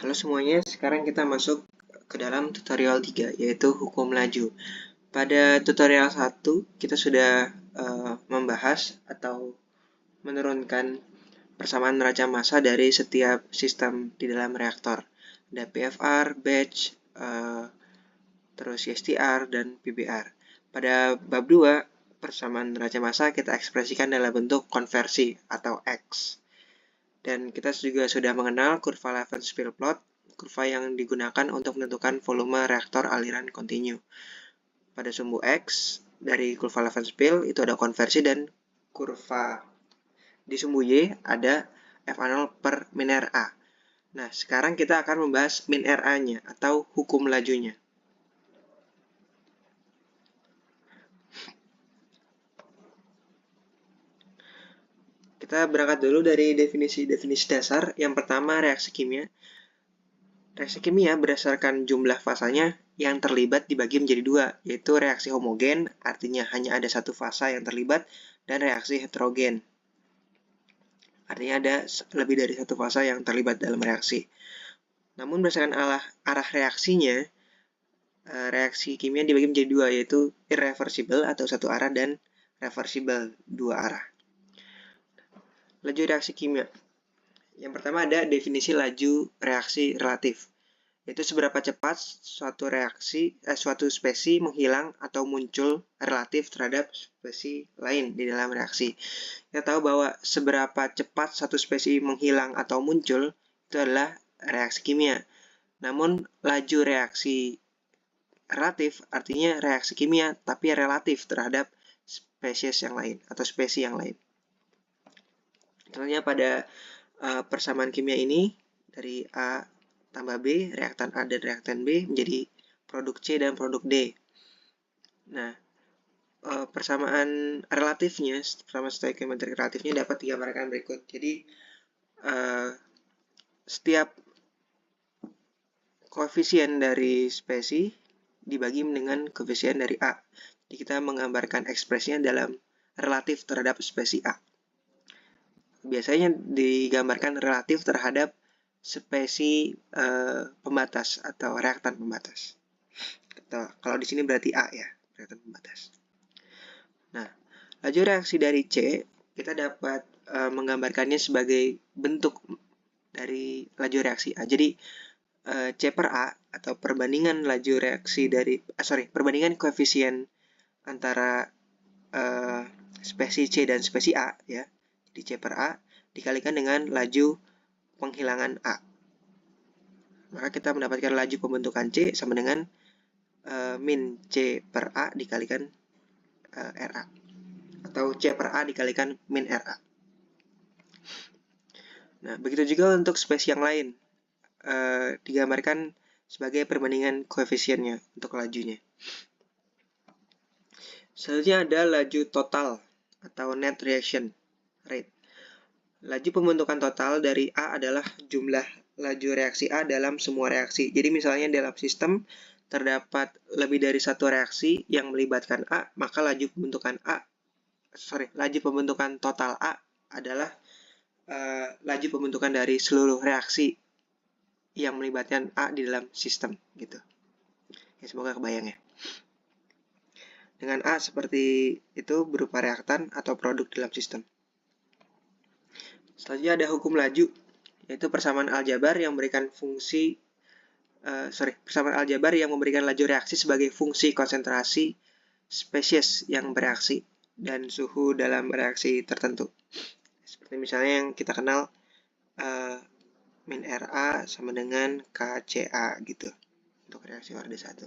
Halo semuanya, sekarang kita masuk ke dalam tutorial 3, yaitu hukum laju. Pada tutorial 1, kita sudah membahas atau menurunkan persamaan neraca massa dari setiap sistem di dalam reaktor. Ada PFR, batch, terus STR, dan PBR. Pada bab 2, persamaan neraca massa kita ekspresikan dalam bentuk konversi atau X. Dan kita juga sudah mengenal kurva Levens-Spill plot, kurva yang digunakan untuk menentukan volume reaktor aliran kontinu. Pada sumbu X dari kurva Levens-Spill itu ada konversi, dan kurva di sumbu Y ada FA0 per min RA. Nah, sekarang kita akan membahas min RA-nya atau hukum lajunya. Kita berangkat dulu dari definisi-definisi dasar. Yang pertama, reaksi kimia. Reaksi kimia berdasarkan jumlah fasanya yang terlibat dibagi menjadi dua, yaitu reaksi homogen, artinya hanya ada satu fasa yang terlibat, dan reaksi heterogen. Artinya ada lebih dari satu fasa yang terlibat dalam reaksi. Namun berdasarkan arah reaksinya, reaksi kimia dibagi menjadi dua, yaitu irreversible atau satu arah dan reversible dua arah. Laju reaksi kimia. Yang pertama ada definisi laju reaksi relatif, yaitu seberapa cepat suatu spesi menghilang atau muncul relatif terhadap spesi lain di dalam reaksi. Kita tahu bahwa seberapa cepat satu spesi menghilang atau muncul itu adalah reaksi kimia. Namun laju reaksi relatif artinya reaksi kimia tapi relatif terhadap spesies yang lain atau spesi yang lain. Contohnya pada persamaan kimia ini dari A tambah B, reaktan A dan reaktan B menjadi produk C dan produk D. Nah, persamaan relatifnya, persamaan stoichiometrik relatifnya dapat digambarkan berikut. Jadi, setiap koefisien dari spesi dibagi dengan koefisien dari A. Jadi, kita menggambarkan ekspresinya dalam relatif terhadap spesi A. Biasanya digambarkan relatif terhadap spesi pembatas atau reaktan pembatas. Kalau di sini berarti A ya, reaktan pembatas. Nah, laju reaksi dari C kita dapat menggambarkannya sebagai bentuk dari laju reaksi A. Jadi C per A atau perbandingan laju reaksi dari perbandingan koefisien antara spesi C dan spesi A ya. Jadi C per A dikalikan dengan laju penghilangan A. Maka kita mendapatkan laju pembentukan C sama dengan min C per A dikalikan RA. Atau C per A dikalikan min RA. Nah, begitu juga untuk spesi yang lain. Digambarkan sebagai perbandingan koefisiennya untuk lajunya. Selanjutnya ada laju total atau net reaction rate. Laju pembentukan total dari A adalah jumlah laju reaksi A dalam semua reaksi. Jadi misalnya dalam sistem terdapat lebih dari satu reaksi yang melibatkan A, maka laju pembentukan total A adalah laju pembentukan dari seluruh reaksi yang melibatkan A di dalam sistem gitu. Ya, semoga kebayang ya. Dengan A seperti itu berupa reaktan atau produk dalam sistem. Selanjutnya ada hukum laju, yaitu persamaan aljabar yang memberikan persamaan aljabar yang memberikan laju reaksi sebagai fungsi konsentrasi spesies yang bereaksi dan suhu dalam reaksi tertentu. Seperti misalnya yang kita kenal min RA sama dengan KCA gitu untuk reaksi orde 1.